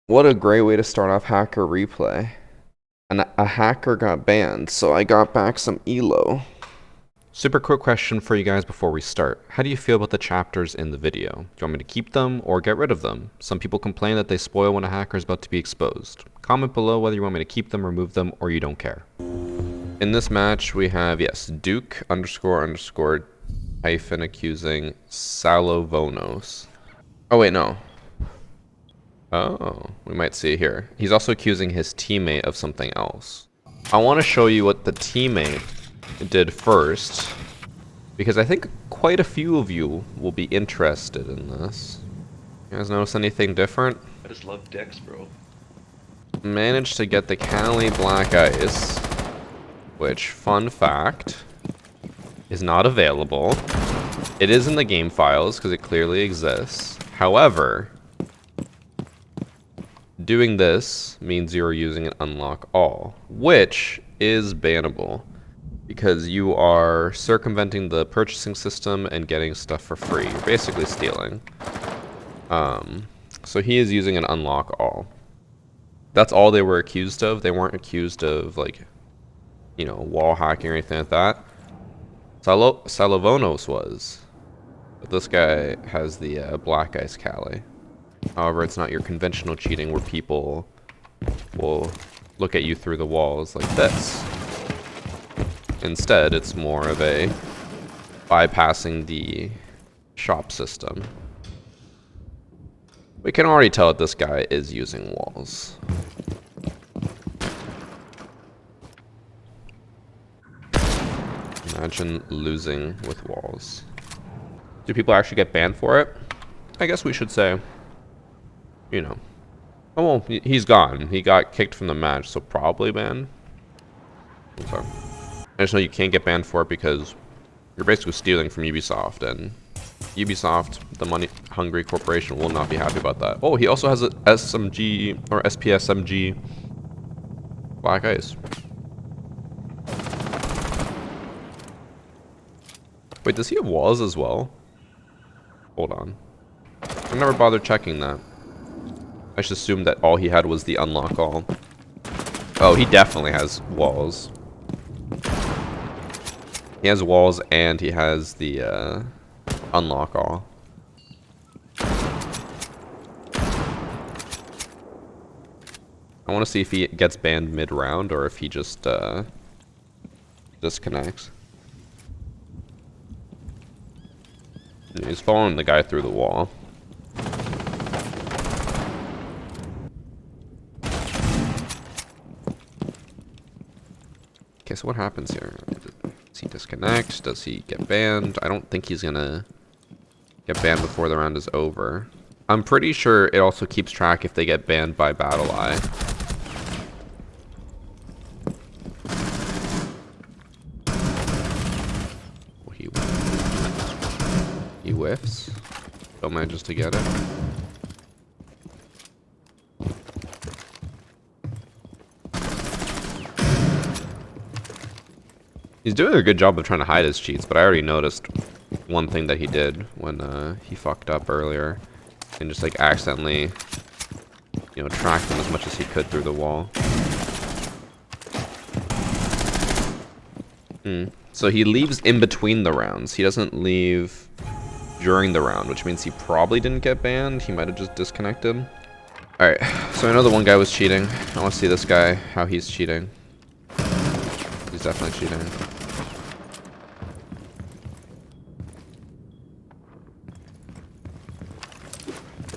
What a great way to start off Hacker Replay. A hacker got banned, so I got back some elo. Super quick question for you guys before we start. How do you feel about the chapters in the video? Do you want me to keep them or get rid of them? Some people complain that they spoil when a hacker is about to be exposed. Comment below whether you want me to keep them, remove them, or you don't care. In this match, we have, yes, Duke __ hyphen accusing Salovonos. Oh, wait, no. Oh, we might see here. He's also accusing his teammate of something else. I want to show you what the teammate did first, because I think quite a few of you will be interested in this. You guys notice anything different? I just love dicks, bro. Managed to get the Cali Black Ice, which, fun fact, is not available. It is in the game files, because it clearly exists. However, doing this means you're using an unlock all, which is bannable because you are circumventing the purchasing system and getting stuff for free. You're basically stealing. So he is using an unlock all. That's all they were accused of. They weren't accused of, like, you know, wall hacking or anything like that. Salovonos was. But this guy has the Black Ice Cali. However, it's not your conventional cheating where people will look at you through the walls like this. Instead, it's more of a bypassing the shop system. We can already tell that this guy is using walls. Imagine losing with walls. Do people actually get banned for it? I guess we should say, you know. Oh, well, he's gone. He got kicked from the match, so probably banned. Okay. I just know you can't get banned for it because you're basically stealing from Ubisoft, and Ubisoft, the money-hungry corporation, will not be happy about that. Oh, he also has a SMG, or SPSMG Black Ice. Wait, does he have walls as well? Hold on. I never bothered checking that. I just assumed that all he had was the unlock all. Oh, he definitely has walls. He has walls and he has the unlock all. I want to see if he gets banned mid-round or if he just disconnects. He's following the guy through the wall. Okay, so what happens here? Does he disconnect? Does he get banned? I don't think he's gonna get banned before the round is over. I'm pretty sure it also keeps track if they get banned by Battle Eye. Oh, he whiffs. Still manages to get it. He's doing a good job of trying to hide his cheats, but I already noticed one thing that he did when he fucked up earlier and just like accidentally, you know, tracked him as much as he could through the wall. So he leaves in between the rounds. He doesn't leave during the round, which means he probably didn't get banned. He might have just disconnected. Alright, so I know the one guy was cheating. I want to see this guy, how he's cheating. He's definitely cheating.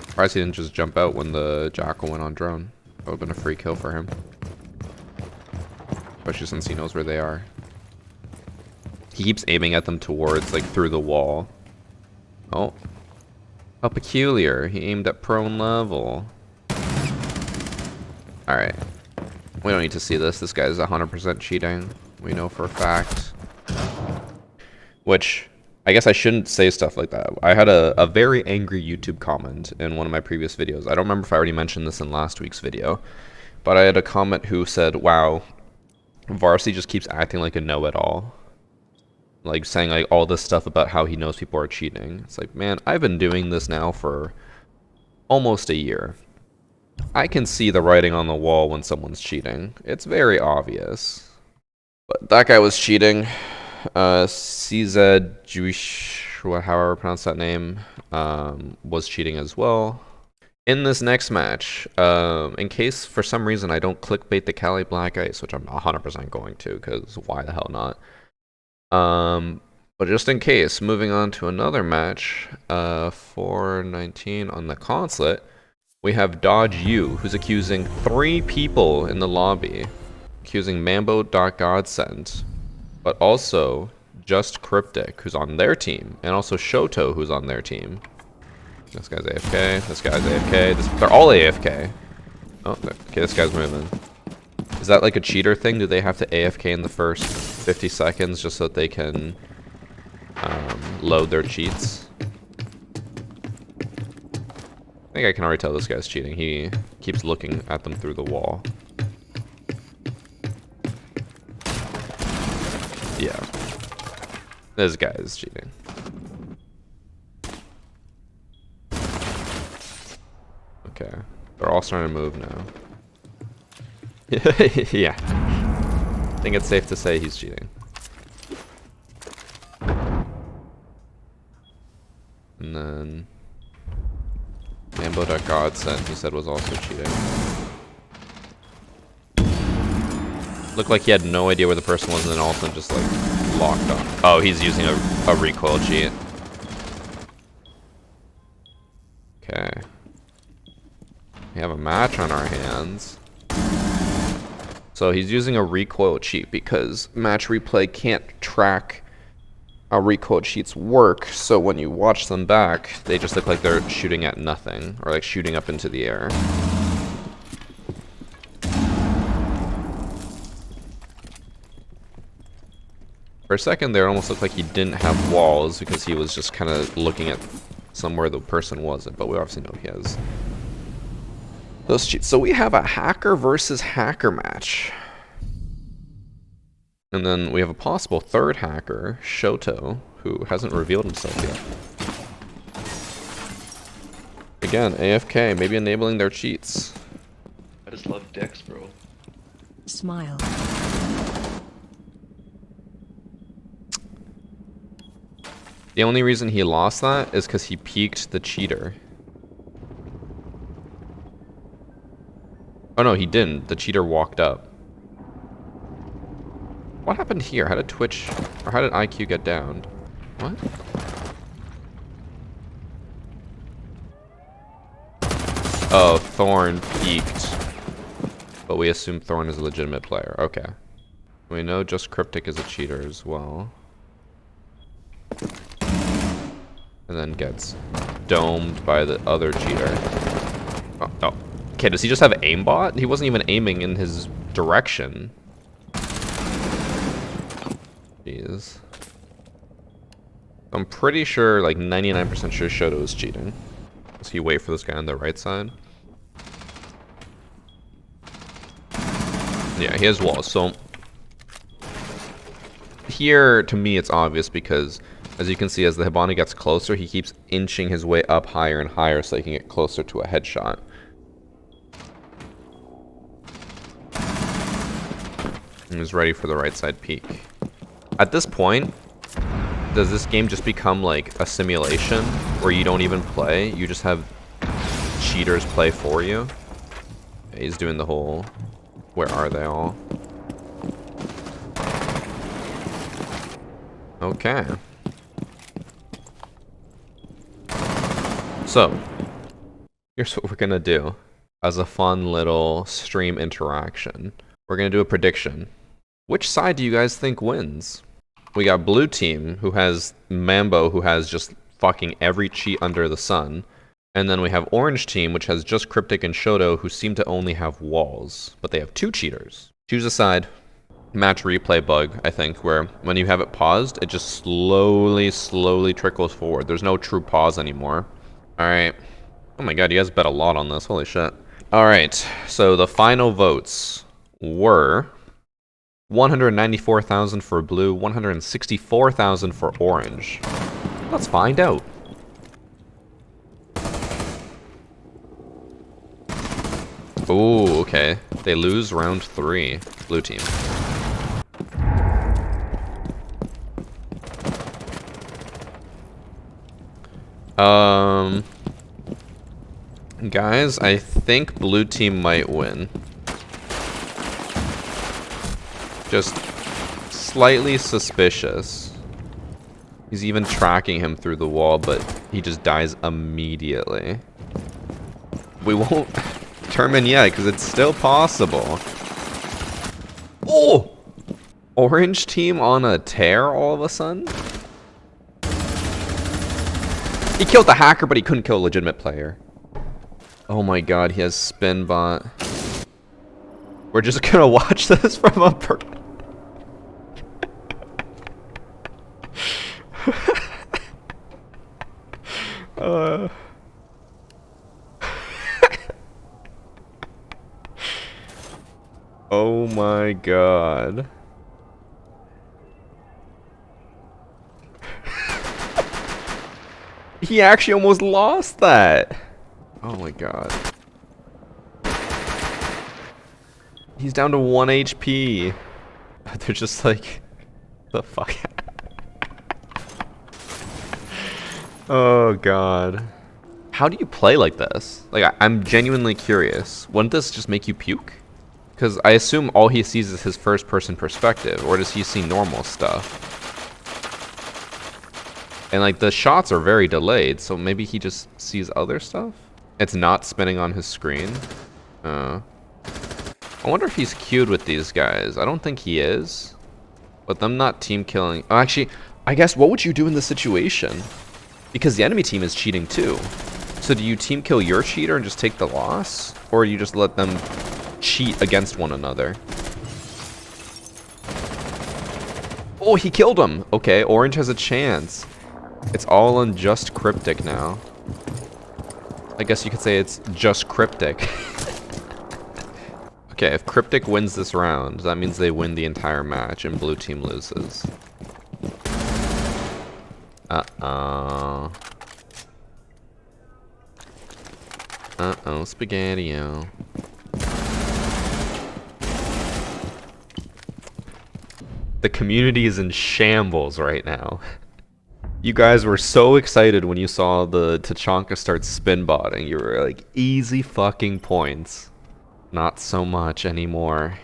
Surprised he didn't just jump out when the Jackal went on drone. That would have been a free kill for him. Especially since he knows where they are. He keeps aiming at them towards, like, through the wall. Oh. How peculiar. He aimed at prone level. Alright. We don't need to see this. This guy's 100% cheating. We know for a fact. Which, I guess I shouldn't say stuff like that. I had a very angry YouTube comment in one of my previous videos. I don't remember if I already mentioned this in last week's video. But I had a comment who said, wow, Varsity just keeps acting like a know-it-all. Like, saying like all this stuff about how he knows people are cheating. It's like, man, I've been doing this now for almost a year. I can see the writing on the wall when someone's cheating. It's very obvious. But that guy was cheating. CZ Jewish, however I pronounce that name, was cheating as well. In this next match, in case for some reason I don't clickbait the Cali Black Ice, which I'm 100% going to, because why the hell not? But just in case, moving on to another match, 419 on the consulate, we have Dodge U, who's accusing 3 people in the lobby, accusing Mambo.Godsend, but also Just Cryptic, who's on their team, and also Shoto, who's on their team. This guy's AFK, this guy's AFK, they're all AFK. Oh, okay, this guy's moving. Is that like a cheater thing? Do they have to AFK in the first 50 seconds just so that they can load their cheats? I think I can already tell this guy's cheating. He keeps looking at them through the wall. Yeah. This guy is cheating. Okay. They're all starting to move now. Yeah. I think it's safe to say he's cheating. And then Mambo.Godsend, he said, was also cheating. Looked like he had no idea where the person was, and then all of a sudden just like locked on. Oh, he's using a recoil cheat. Okay. We have a match on our hands. So he's using a recoil cheat because match replay can't track how recoil cheats work, so when you watch them back, they just look like they're shooting at nothing, or like shooting up into the air. For a second there, it almost looked like he didn't have walls because he was just kind of looking at somewhere the person wasn't, but we obviously know he has those cheats. So we have a hacker versus hacker match. And then we have a possible third hacker, Shoto, who hasn't revealed himself yet. Again, AFK, maybe enabling their cheats. I just love Dex, bro. Smile. The only reason he lost that is because he peeked the cheater. Oh no, he didn't. The cheater walked up. What happened here? How did Twitch, or how did IQ get downed? What? Oh, Thorn peeked. But we assume Thorn is a legitimate player. Okay. We know Just Cryptic is a cheater as well. And then gets domed by the other cheater. Oh, oh. Okay, does he just have aimbot? He wasn't even aiming in his direction. Jeez. I'm pretty sure, like 99% sure Shoto is cheating. So you wait for this guy on the right side. Yeah, he has walls. So here, to me, it's obvious because, as you can see, as the Hibana gets closer, he keeps inching his way up higher and higher so he can get closer to a headshot. And he's ready for the right side peek. At this point, does this game just become like a simulation where you don't even play? You just have cheaters play for you? He's doing the whole, where are they all? Okay. So, here's what we're gonna do as a fun little stream interaction. We're gonna do a prediction. Which side do you guys think wins? We got blue team, who has Mambo, who has just fucking every cheat under the sun. And then we have orange team, which has just Cryptic and Shoto, who seem to only have walls. But they have 2 cheaters. Choose a side. Match replay bug, I think, where when you have it paused, it just slowly trickles forward. There's no true pause anymore. Alright. Oh my god, you guys bet a lot on this. Holy shit. Alright, so the final votes were 194,000 for blue, 164,000 for orange. Let's find out. Ooh, okay. They lose round 3. Blue team. Guys, I think blue team might win. Just slightly suspicious. He's even tracking him through the wall, but he just dies immediately. We won't determine yet, because it's still possible. Oh! Orange team on a tear all of a sudden? He killed the hacker, but he couldn't kill a legitimate player. Oh my god, he has spin bot. We're just gonna watch this from a Oh my god. He actually almost lost that. Oh my god. He's down to 1 HP. They're just like, the fuck? Oh god. How do you play like this? Like, I'm genuinely curious. Wouldn't this just make you puke? Because I assume all he sees is his first person perspective, or does he see normal stuff? And like the shots are very delayed, so maybe he just sees other stuff? It's not spinning on his screen? I wonder if he's queued with these guys. I don't think he is. But them not team killing. Oh, actually, I guess what would you do in this situation? Because the enemy team is cheating too. So do you team kill your cheater and just take the loss? Or you just let them cheat against one another? Oh, he killed him. Okay, orange has a chance. It's all on just cryptic now. I guess you could say it's just cryptic. Okay, if cryptic wins this round, that means they win the entire match and blue team loses. Uh-oh. Uh-oh, spaghetti-o. The community is in shambles right now. You guys were so excited when you saw the Tachanka start spin botting. You were like, easy fucking points. Not so much anymore.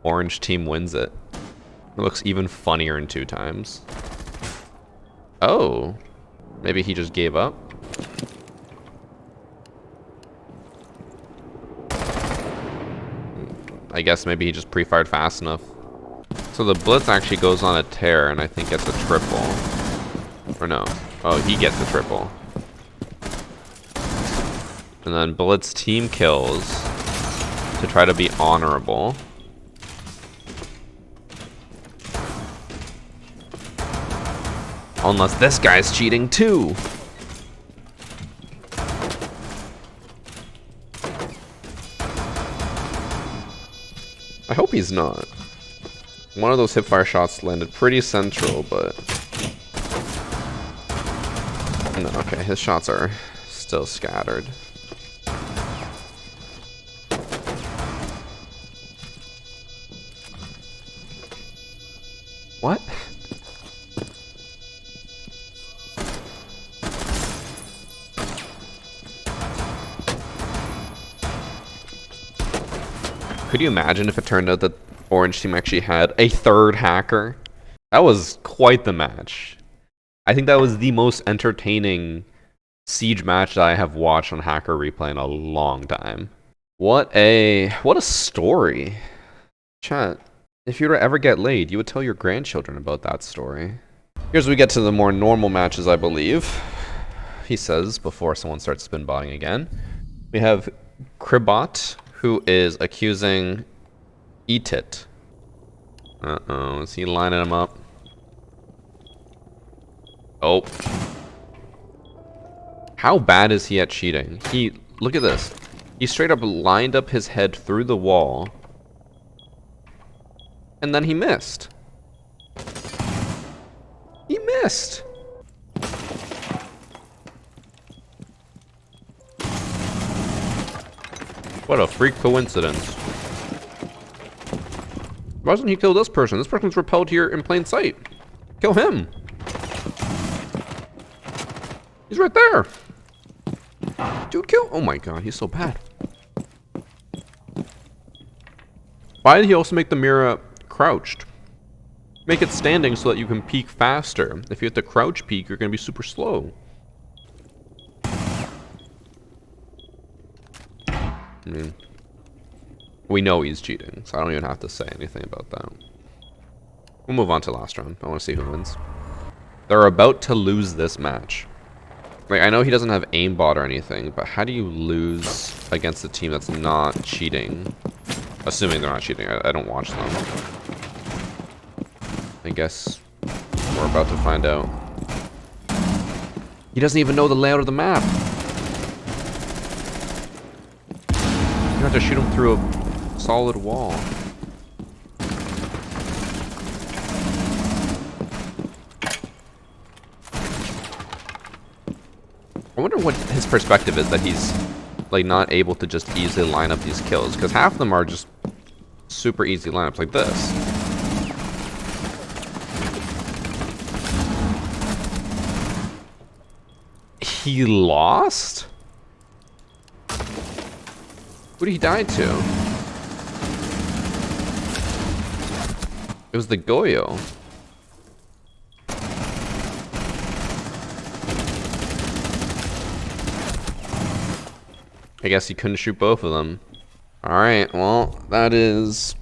Orange team wins it. It looks even funnier in 2 times. Oh. Maybe he just gave up? I guess maybe he just pre-fired fast enough. So the blitz actually goes on a tear and I think gets a triple. Or no. Oh, he gets a triple. And then blitz team kills to try to be honorable. Unless this guy's cheating too. I hope he's not. One of those hipfire shots landed pretty central, but... No, okay, his shots are still scattered. What? Could you imagine if it turned out that Orange team actually had a third hacker? That was quite the match. I think that was the most entertaining Siege match that I have watched on Hacker Replay in a long time. What a story. Chat, if you were to ever get laid, you would tell your grandchildren about that story. Here's we get to the more normal matches, I believe. He says before someone starts spin botting again. We have Kribot, who is accusing Eatit. Uh-oh, is he lining him up? Oh. How bad is he at cheating? Look at this. He straight up lined up his head through the wall. And then he missed. He missed. What a freak coincidence. Why doesn't he kill this person? This person's repelled here in plain sight. Kill him. He's right there. Dude, kill. Oh my god, he's so bad. Why did he also make the mirror crouched? Make it standing so that you can peek faster. If you have to crouch peek, you're going to be super slow. I mean, we know he's cheating, so I don't even have to say anything about that. We'll move on to last round. I want to see who wins. They're about to lose this match. Like, I know he doesn't have aimbot or anything, but how do you lose against a team that's not cheating? Assuming they're not cheating. I don't watch them. I guess we're about to find out. He doesn't even know the layout of the map. You have to shoot him through a solid wall. I wonder what his perspective is that he's like not able to just easily line up these kills, because half of them are just super easy lineups like this. He lost? Who did he die to? It was the Goyo. I guess he couldn't shoot both of them. Alright, well, that is...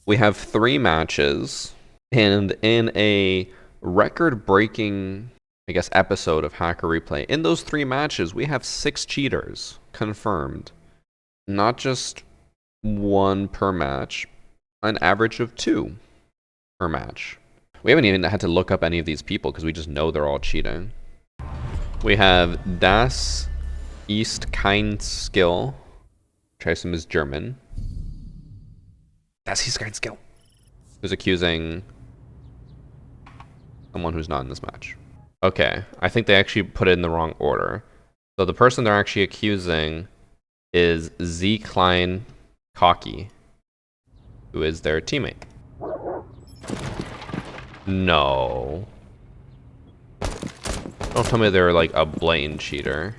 We have 3 matches. And in a record-breaking, I guess, episode of Hacker Replay, in those 3 matches, we have 6 cheaters confirmed. Not just 1 per match, an average of 2 per match. We haven't even had to look up any of these people because we just know they're all cheating. We have Das East Kind Skill, which I assume is German. Das East Kind Skill. Who's accusing someone who's not in this match. Okay, I think they actually put it in the wrong order. So the person they're actually accusing is Z Klein Cocky, who is their teammate. No. Don't tell me they're like a blatant cheater.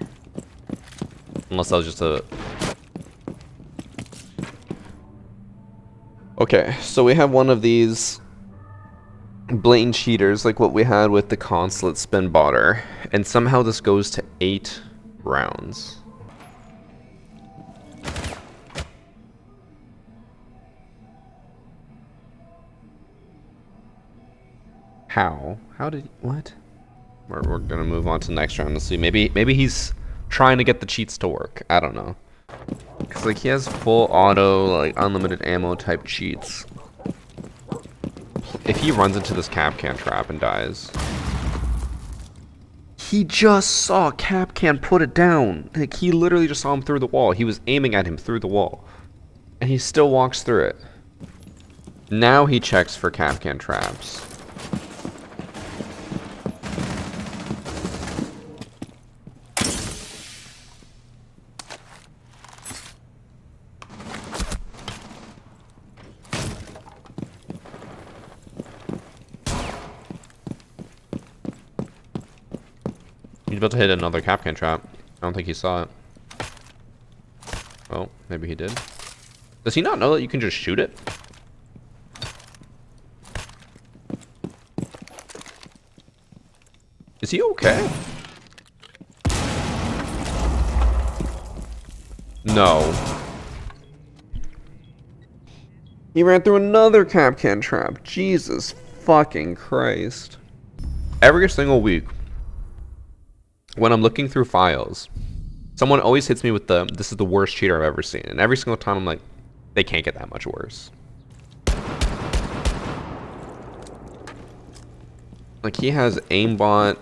Unless that was just a... Okay, so we have one of these blatant cheaters, like what we had with the consulate spin botter, and somehow this goes to 8 rounds. How? How did... What? We're gonna move on to the next round. Let's see. Maybe he's trying to get the cheats to work. I don't know. Cause like he has full auto, like unlimited ammo type cheats. If he runs into this Capcan trap and dies, he just saw Capcan put it down. Like he literally just saw him through the wall. He was aiming at him through the wall, and he still walks through it. Now he checks for Capcan traps. He's about to hit another Capcan trap. I don't think he saw it. Oh, maybe he did. Does he not know that you can just shoot it? Is he okay? No. He ran through another Capcan trap. Jesus fucking Christ. Every single week, when I'm looking through files, someone always hits me with the, this is the worst cheater I've ever seen. And every single time I'm like, they can't get that much worse. Like he has aimbot,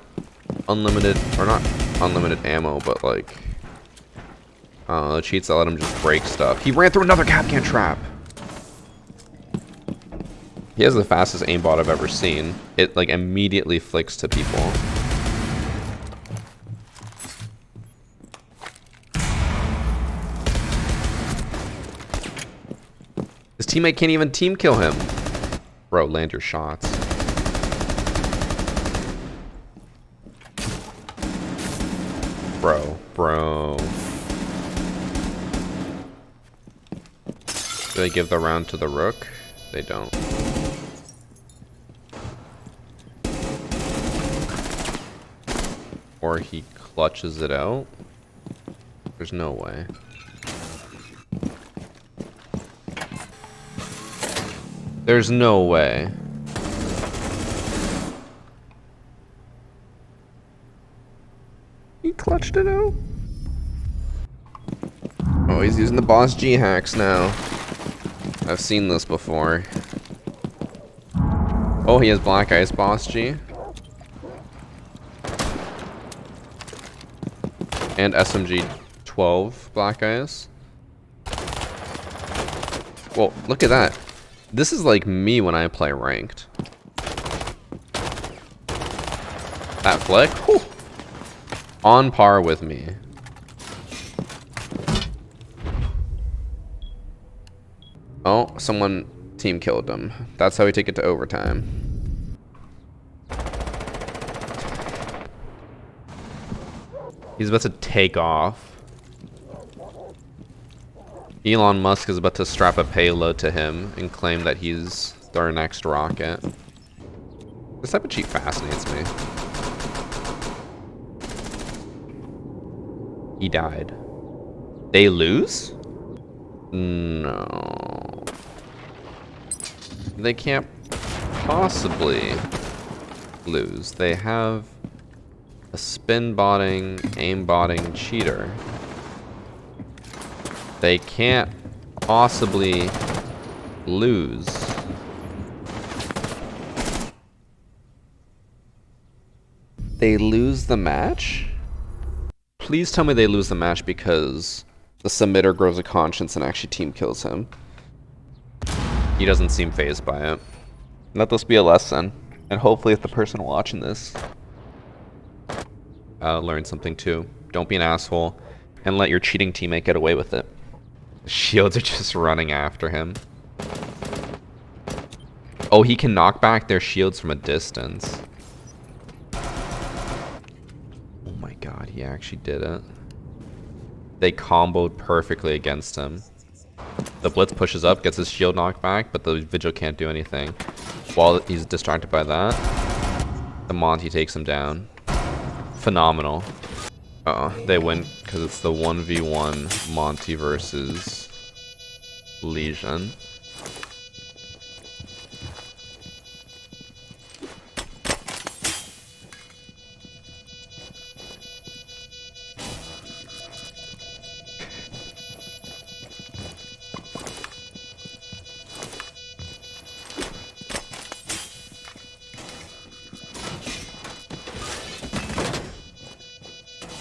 unlimited, or not unlimited ammo, but like, the cheats that let him just break stuff. He ran through another Capcan trap. He has the fastest aimbot I've ever seen. It like immediately flicks to people. His teammate can't even team kill him. Bro, land your shots. Bro. Do they give the round to the rook? They don't. Or he clutches it out? There's no way. There's no way. He clutched it out? Oh, he's using the boss G hacks now. I've seen this before. Oh, he has Black Ice boss G. And SMG 12 Black Ice. Well, look at that. This is like me when I play ranked. That flick, whew, on par with me. Oh, someone team killed him. That's how we take it to overtime. He's about to take off. Elon Musk is about to strap a payload to him and claim that he's their next rocket. This type of cheat fascinates me. He died. They lose? No. They can't possibly lose. They have a spin botting, aim botting cheater. They can't possibly lose. They lose the match? Please tell me they lose the match because the submitter grows a conscience and actually team kills him. He doesn't seem fazed by it. Let this be a lesson. And hopefully if the person watching this learn something too. Don't be an asshole and let your cheating teammate get away with it. The shields are just running after him. Oh, he can knock back their shields from a distance. Oh my god, he actually did it. They comboed perfectly against him. The Blitz pushes up, gets his shield knocked back, but the Vigil can't do anything. While he's distracted by that, the Monty takes him down. Phenomenal. They win because it's the 1v1 Monty versus Legion.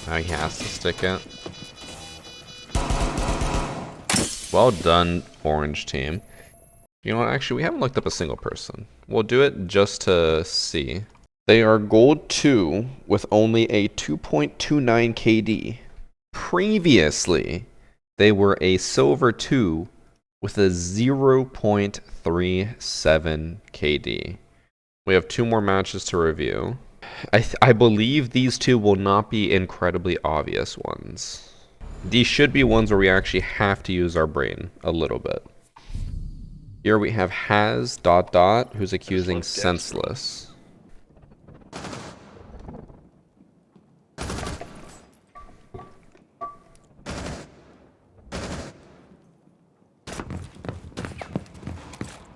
Now he has to stick it. Well done, orange team. You know what, actually, we haven't looked up a single person. We'll do it just to see. They are gold 2 with only a 2.29 KD. Previously, they were a silver 2 with a 0.37 KD. We have 2 more matches to review. I believe these 2 will not be incredibly obvious ones. These should be ones where we actually have to use our brain a little bit. Here we have Has ... who's accusing Senseless.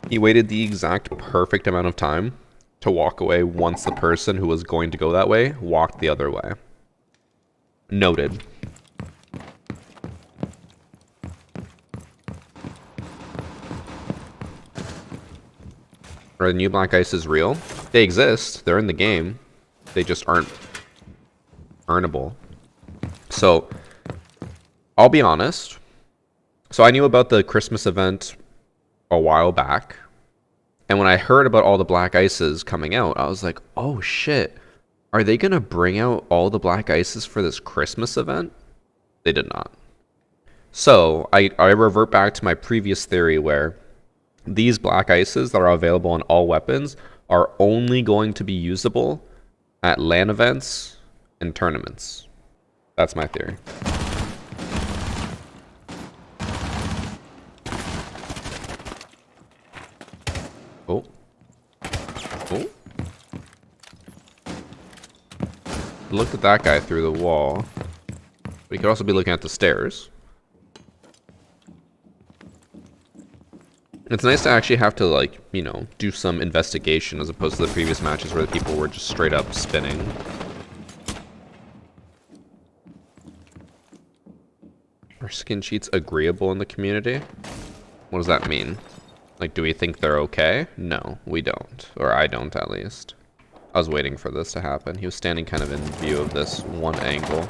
He waited the exact perfect amount of time to walk away once the person who was going to go that way walked the other way. Noted. Are the new Black Ices real? They exist. They're in the game. They just aren't earnable. So, I'll be honest. So I knew about the Christmas event a while back. And when I heard about all the Black Ices coming out, I was like, oh shit. Are they going to bring out all the Black Ices for this Christmas event? They did not. So, I revert back to my previous theory where these black ices that are available on all weapons are only going to be usable at LAN events and tournaments. That's my theory. Oh. Oh. Looked at that guy through the wall. But he could also be looking at the stairs. It's nice to actually have to, like, you know, do some investigation as opposed to the previous matches where the people were just straight up spinning. Are skin cheats agreeable in the community? What does that mean? Like, do we think they're okay? No, we don't. Or I don't, at least. I was waiting for this to happen. He was standing kind of in view of this one angle.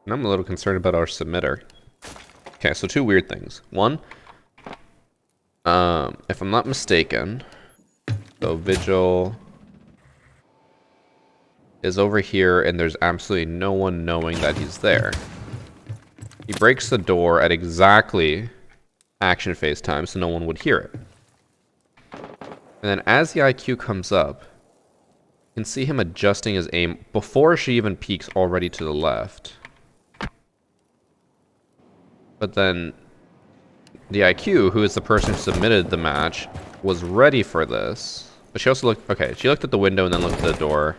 And I'm a little concerned about our submitter. Okay, so two weird things. One, if I'm not mistaken, so Vigil is over here and there's absolutely no one knowing that he's there. He breaks the door at exactly action phase time so no one would hear it. And then as the IQ comes up, you can see him adjusting his aim before she even peeks already to the left. But then the IQ, who is the person who submitted the match, was ready for this. But she also looked, okay, she looked at the window and then looked at the door.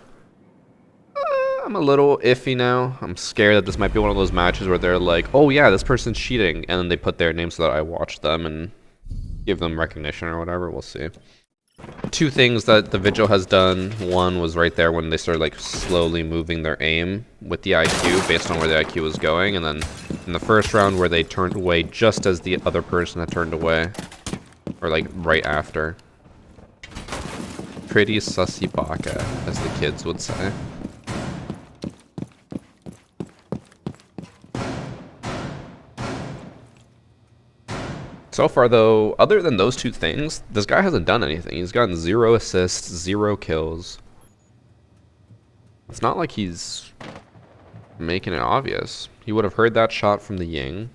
I'm a little iffy now. I'm scared that this might be one of those matches where they're like, oh yeah, this person's cheating. And then they put their name so that I watch them and give them recognition or whatever. We'll see. Two things that the Vigil has done. One was right there when they started like slowly moving their aim with the IQ based on where the IQ was going. And then in the first round where they turned away just as the other person had turned away. Or like right after. Pretty sussy baka, as the kids would say. So far, though, other than those two things, this guy hasn't done anything. He's gotten 0 assists, 0 kills. It's not like he's making it obvious. He would have heard that shot from the Ying.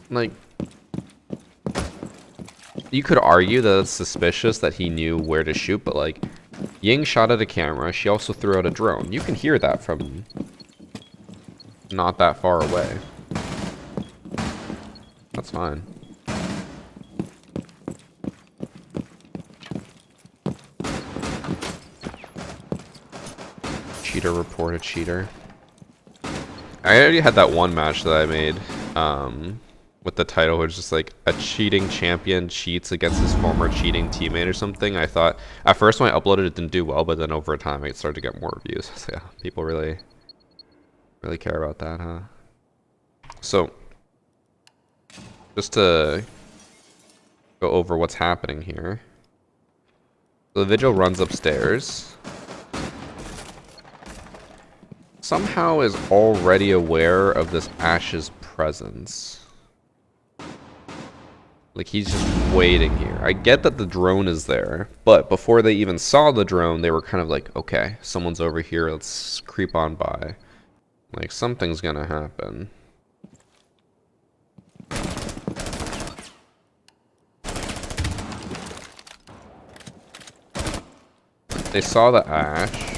Like, you could argue that it's suspicious that he knew where to shoot, but like, Ying shot at a camera. She also threw out a drone. You can hear that from not that far away. That's fine. Cheater report a cheater. I already had that one match that I made with the title which is just like a cheating champion cheats against his former cheating teammate or something. I thought at first when I uploaded it didn't do well, but then over time it started to get more views. So yeah, people really care about that, huh? So just to go over what's happening here. So the Vigil runs upstairs. Somehow is already aware of this Ash's presence. Like he's just waiting here. I get that the drone is there, but before they even saw the drone, they were kind of like, okay, someone's over here, let's creep on by. Like something's gonna happen. They saw the Ash.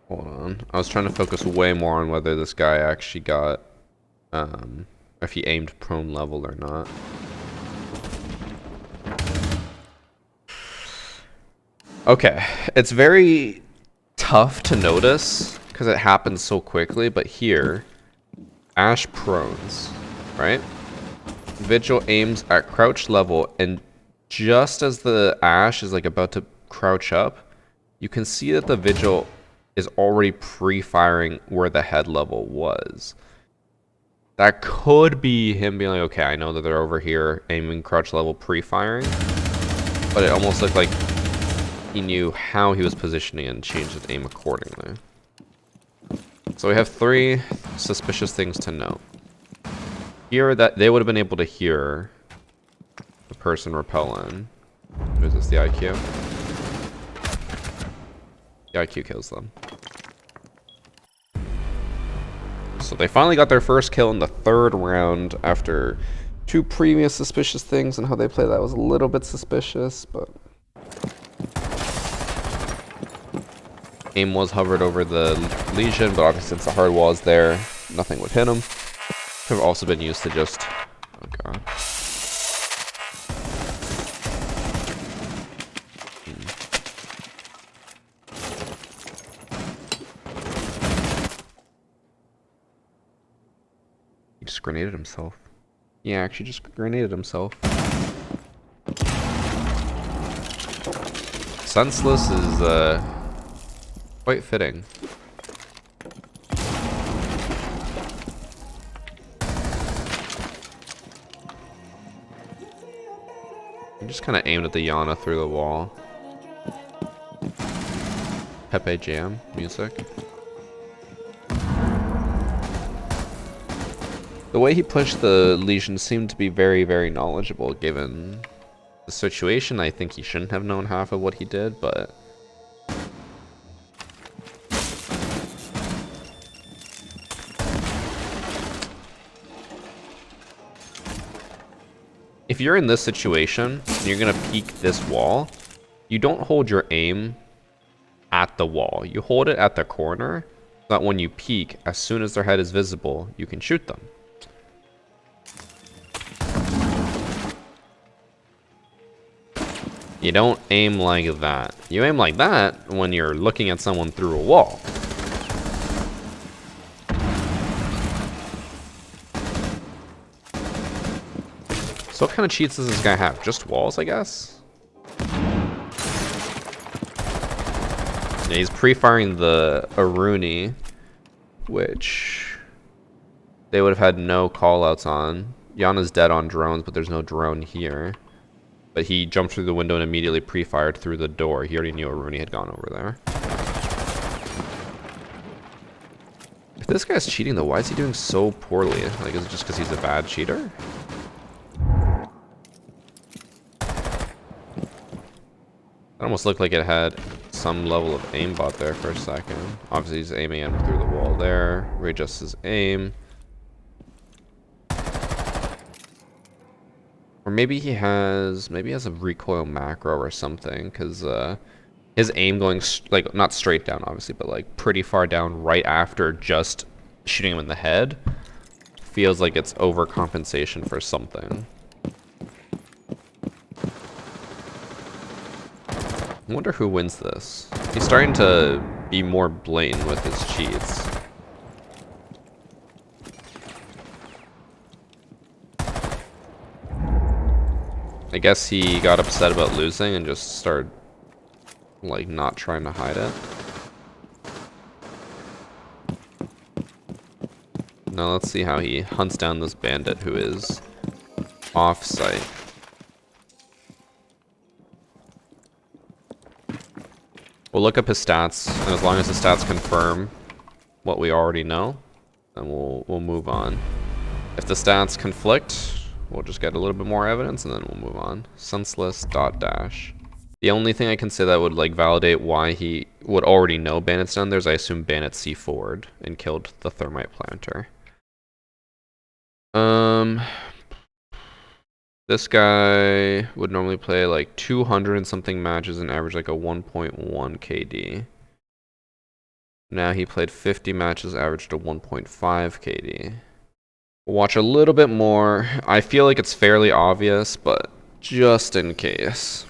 Hold on. I was trying to focus way more on whether this guy actually got, if he aimed prone level or not. Okay, it's very tough to notice because it happens so quickly, but here, Ash prones, right? Vigil aims at crouch level, and just as the Ash is like about to crouch up, you can see that the Vigil is already pre-firing where the head level was. That could be him being like, okay, I know that they're over here aiming crouch level pre-firing. But it almost looked like he knew how he was positioning and changed his aim accordingly. So we have 3 suspicious things to note. Here, that they would have been able to hear the person rappel in. Is this the IQ? The IQ kills them. So they finally got their first kill in the 3rd round after 2 previous suspicious things, and how they played that was a little bit suspicious, but aim was hovered over the Legion, but obviously since the hard wall is there, nothing would hit him. Could have also been used to just... Oh god. He just grenaded himself. Yeah, actually just grenaded himself. Senseless is, quite fitting. He just kind of aimed at the Yana through the wall. Pepe Jam music. The way he pushed the Legion seemed to be very, very knowledgeable given the situation. I think he shouldn't have known half of what he did, but... If you're in this situation and you're gonna peek this wall, you don't hold your aim at the wall. You hold it at the corner so that when you peek, as soon as their head is visible, you can shoot them. You don't aim like that. You aim like that when you're looking at someone through a wall. So what kind of cheats does this guy have? Just walls, I guess? Yeah, he's pre-firing the Aruni, which they would have had no callouts on. Yana's dead on drones, but there's no drone here. But he jumped through the window and immediately pre-fired through the door. He already knew Aruni had gone over there. If this guy's cheating though, why is he doing so poorly? Like, is it just because he's a bad cheater? It almost looked like it had some level of aimbot there for a second. Obviously he's aiming at him through the wall there. Readjusts his aim. Or maybe he has a recoil macro or something, because his aim going like not straight down obviously, but like pretty far down right after just shooting him in the head feels like it's overcompensation for something. I wonder who wins this. He's starting to be more blatant with his cheats. I guess he got upset about losing and just started, like, not trying to hide it. Now let's see how he hunts down this bandit who is off-site. We'll look up his stats, and as long as the stats confirm what we already know, then we'll move on. If the stats conflict, we'll just get a little bit more evidence and then we'll move on. Senseless dot dash. The only thing I can say that would like validate why he would already know Bandit's done there is I assume Bandit C forward and killed the thermite planter. This guy would normally play like 200 and something matches and average like a 1.1 KD. Now he played 50 matches, averaged a 1.5 KD. We'll watch a little bit more. I feel like it's fairly obvious, but just in case.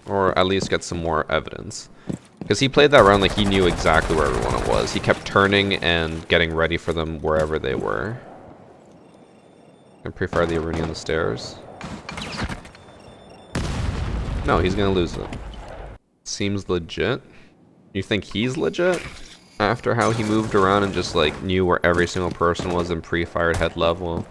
Or at least get some more evidence. Because he played that round like he knew exactly where everyone was. He kept turning and getting ready for them wherever they were. And pre-fire the Aruni on the stairs. No, he's gonna lose it. Seems legit. You think he's legit? After how he moved around and just like knew where every single person was and pre-fired head level.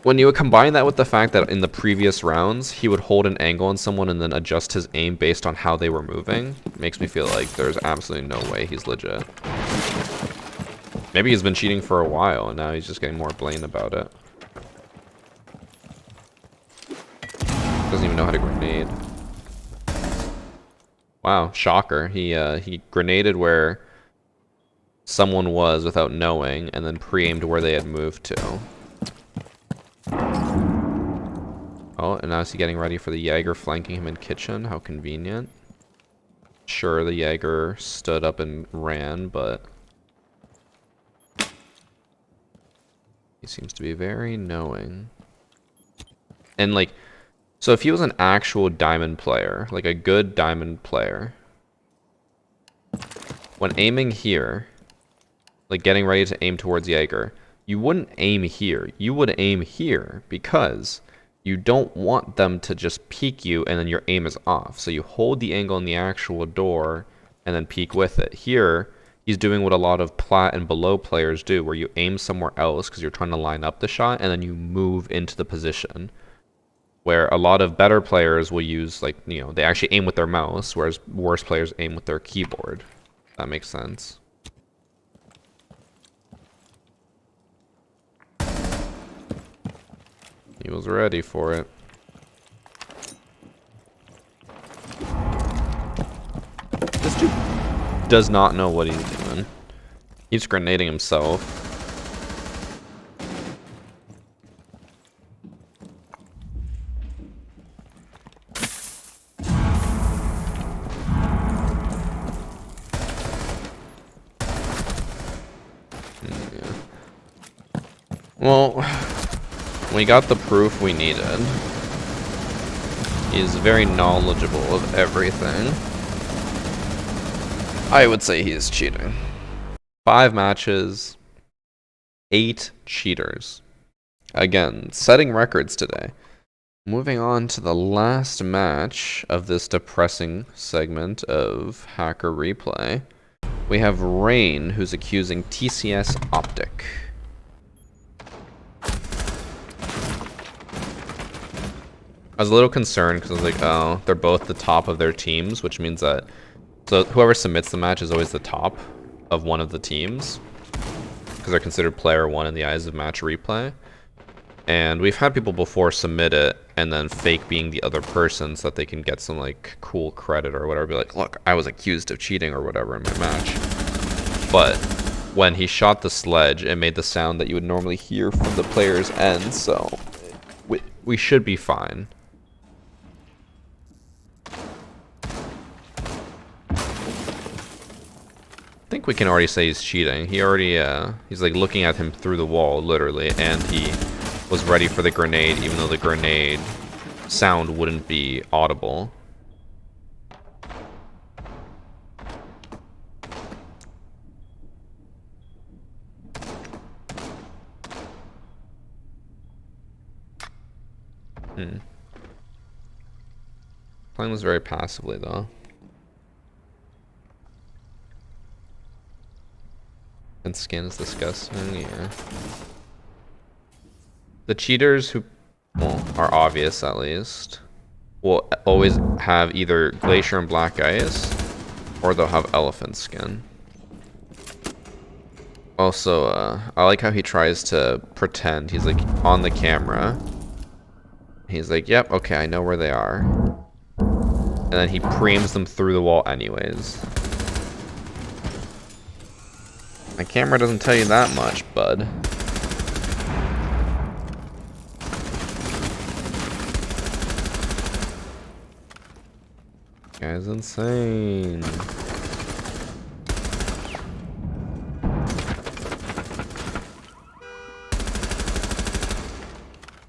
when you would combine that with the fact that in the previous rounds, he would hold an angle on someone and then adjust his aim based on how they were moving, makes me feel like there's absolutely no way he's legit. Maybe he's been cheating for a while and now he's just getting more blamed about it. Doesn't even know how to grenade. Wow, shocker. He grenaded where someone was without knowing and then pre-aimed where they had moved to. Oh, and now is he getting ready for the Jaeger flanking him in kitchen? How convenient. Sure, the Jaeger stood up and ran, but he seems to be very knowing. And like, so if he was an actual diamond player, like a good diamond player, when aiming here, like getting ready to aim towards Jaeger, you wouldn't aim here. You would aim here because you don't want them to just peek you and then your aim is off. So you hold the angle on the actual door and then peek with it. Here, he's doing what a lot of plat and below players do, where you aim somewhere else because you're trying to line up the shot and then you move into the position. Where a lot of better players will use, like, you know, they actually aim with their mouse, whereas worse players aim with their keyboard. That makes sense. He was ready for it. This dude does not know what he's doing. He's grenading himself. Yeah. Well, we got the proof we needed. He's very knowledgeable of everything. I would say he is cheating. 5 matches, 8 cheaters. Again, setting records today. Moving on to the last match of this depressing segment of Hacker Replay. We have Rain, who's accusing TCS Optic. I was a little concerned because I was like, oh, they're both the top of their teams, which means that, so whoever submits the match is always the top of one of the teams because they're considered player 1 in the eyes of Match Replay. And we've had people before submit it and then fake being the other person so that they can get some like cool credit or whatever. Be like, look, I was accused of cheating or whatever in my match. But when he shot the sledge, it made the sound that you would normally hear from the player's end, so we should be fine. I think we can already say he's cheating. He already, he's like looking at him through the wall, literally, and he was ready for the grenade, even though the grenade sound wouldn't be audible. Playing this very passively, though. And skin is disgusting, yeah. The cheaters who, well, are obvious at least, will always have either Glacier and Black Ice, or they'll have Elephant Skin. Also, I like how he tries to pretend. He's like on the camera. He's like, yep, okay, I know where they are. And then he preems them through the wall anyways. My camera doesn't tell you that much, bud. This guy's insane.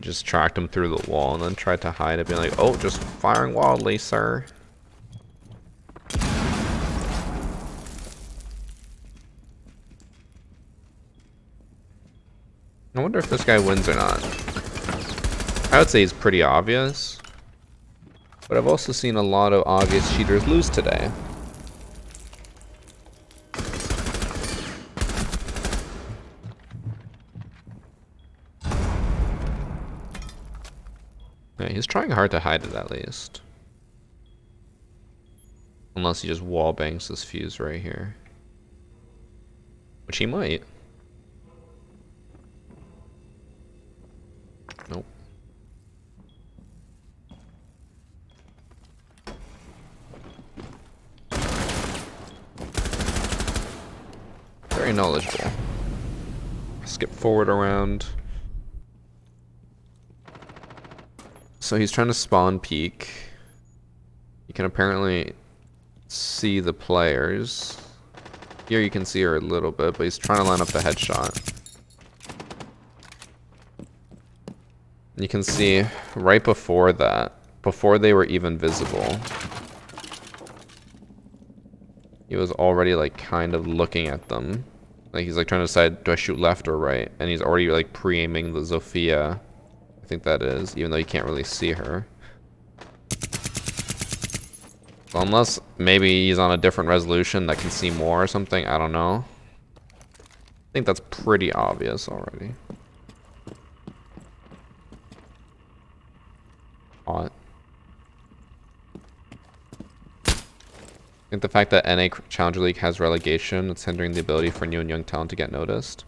Just tracked him through the wall and then tried to hide it, being like, oh, just firing wildly, sir. I wonder if this guy wins or not. I would say he's pretty obvious. But I've also seen a lot of obvious cheaters lose today. Yeah, he's trying hard to hide it at least. Unless he just wall bangs this fuse right here. Which he might. Nope. Very knowledgeable. Skip forward around. So he's trying to spawn peek. You can apparently see the players. Here you can see her a little bit, but he's trying to line up the headshot. You can see right before that, before they were even visible, he was already like kind of looking at them. Like he's like trying to decide, do I shoot left or right? And he's already like pre-aiming the Zofia. I think that is, even though you can't really see her. So unless maybe he's on a different resolution that can see more or something, I don't know. I think that's pretty obvious already. Hot. I think the fact that NA Challenger League has relegation, it's hindering the ability for new and young talent to get noticed.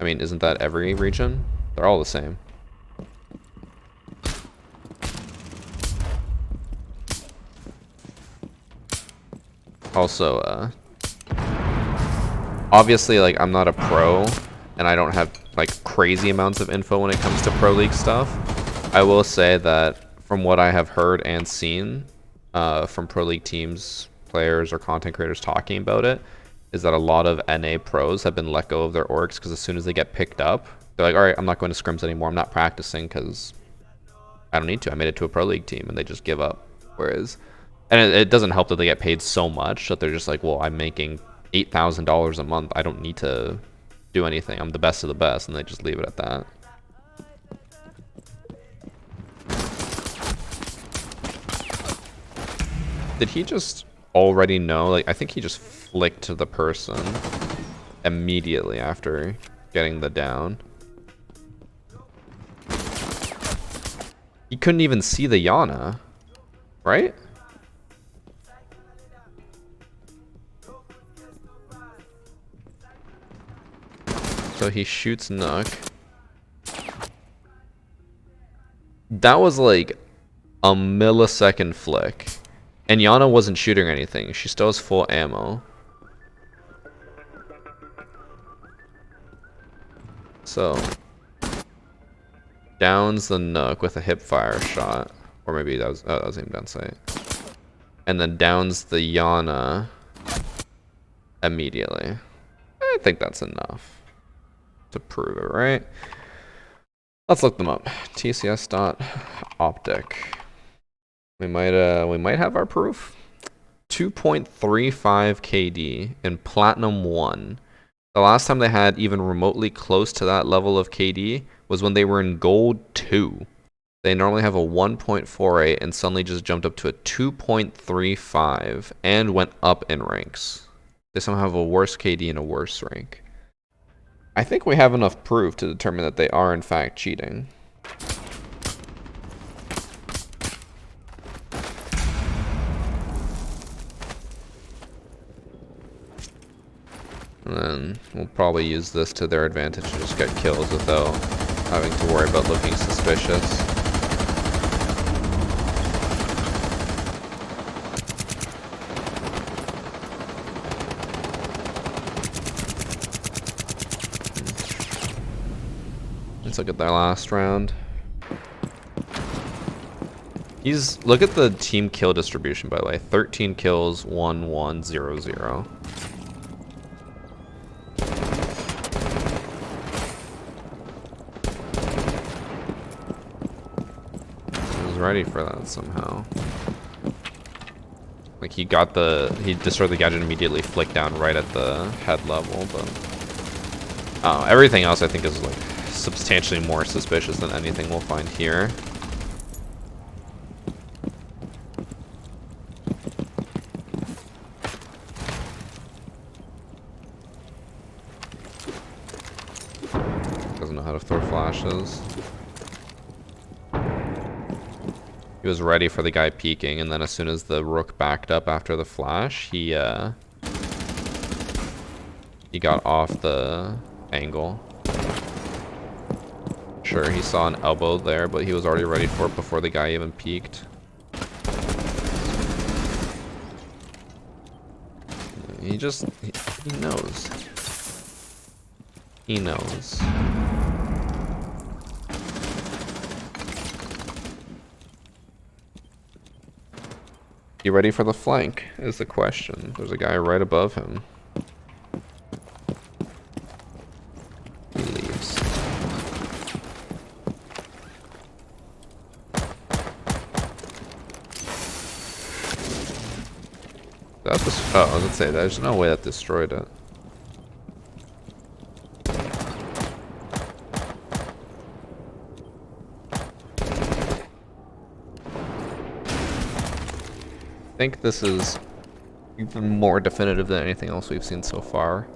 I mean, isn't that every region? They're all the same. Also, obviously, like, I'm not a pro, and I don't have, like, crazy amounts of info when it comes to Pro League stuff. I will say that from what I have heard and seen from Pro League teams, players, or content creators talking about it, is that a lot of NA pros have been let go of their orgs because as soon as they get picked up, they're like, all right, I'm not going to scrims anymore. I'm not practicing because I don't need to. I made it to a Pro League team, and they just give up. Whereas... And it doesn't help that they get paid so much that they're just like, well, I'm making $8,000 a month. I don't need to do anything. I'm the best of the best. And they just leave it at that. Did he just already know? Like, I think he just flicked the person immediately after getting the down. He couldn't even see the Yana, right? So he shoots Nook. That was like a millisecond flick. And Yana wasn't shooting anything. She still has full ammo. So downs the Nook with a hip fire shot. Or maybe that was aimed down sight. And then downs the Yana immediately. I think that's enough to prove it, right? Let's look them up. TCS.optic. We might have our proof. 2.35 KD in Platinum 1. The last time they had even remotely close to that level of KD was when they were in Gold 2. They normally have a 1.48 and suddenly just jumped up to a 2.35 and went up in ranks. They somehow have a worse KD and a worse rank. I think we have enough proof to determine that they are in fact cheating. And then we'll probably use this to their advantage and just get kills without having to worry about looking suspicious. Let's look at their last round. Look at the team kill distribution, by the way. 13 kills, 1, 1, 0, 0. He was ready for that somehow. Like he destroyed the gadget immediately, flicked down right at the head level, but everything else I think is like substantially more suspicious than anything we'll find here. Doesn't know how to throw flashes. He was ready for the guy peeking, and then as soon as the rook backed up after the flash, he got off the angle. Sure, he saw an elbow there, but he was already ready for it before the guy even peeked. He knows. He knows. You ready for the flank is the question. There's a guy right above him. He leaves. That oh, I was gonna say, there's no way that destroyed it. I think this is even more definitive than anything else we've seen so far.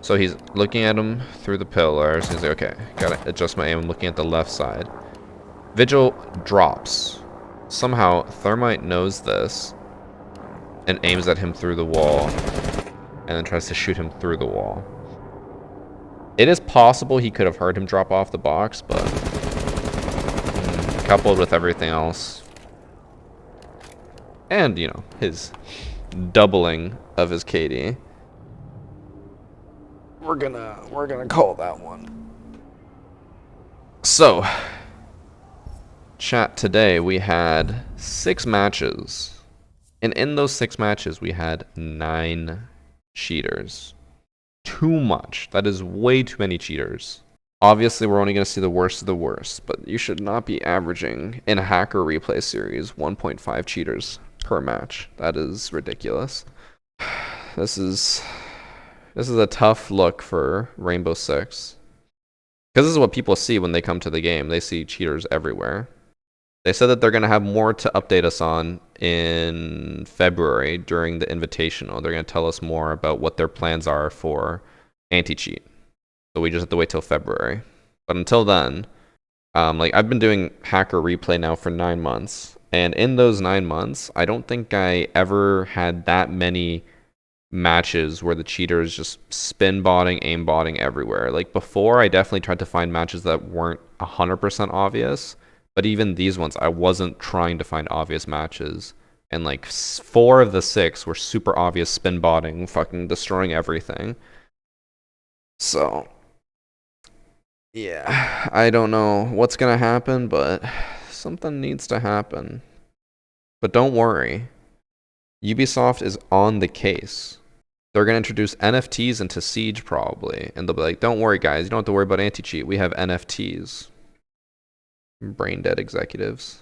So he's looking at him through the pillars. He's like, okay, gotta adjust my aim. I'm looking at the left side. Vigil drops. Somehow, Thermite knows this and aims at him through the wall and then tries to shoot him through the wall. It is possible he could have heard him drop off the box, but coupled with everything else, and, you know, his doubling of his KD, we're gonna call that one. So, chat, today we had 6 matches. And in those 6 matches, we had 9 cheaters. Too much. That is way too many cheaters. Obviously, we're only going to see the worst of the worst, but you should not be averaging, in a hacker replay series, 1.5 cheaters per match. That is ridiculous. This is a tough look for Rainbow Six. Because this is what people see when they come to the game. They see cheaters everywhere. They said that they're going to have more to update us on in February during the Invitational. They're going to tell us more about what their plans are for anti-cheat. So we just have to wait till February. But until then, like, I've been doing hacker replay now for 9 months. And in those 9 months, I don't think I ever had that many matches where the cheater is just spin botting, aim botting everywhere. Like, before, I definitely tried to find matches that weren't 100% obvious. But even these ones, I wasn't trying to find obvious matches. And like 4 of the 6 were super obvious spin botting, fucking destroying everything. So, yeah, I don't know what's gonna happen, but something needs to happen. But don't worry. Ubisoft is on the case. They're gonna introduce NFTs into Siege probably. And they'll be like, don't worry guys, you don't have to worry about anti-cheat. We have NFTs. Brain dead executives.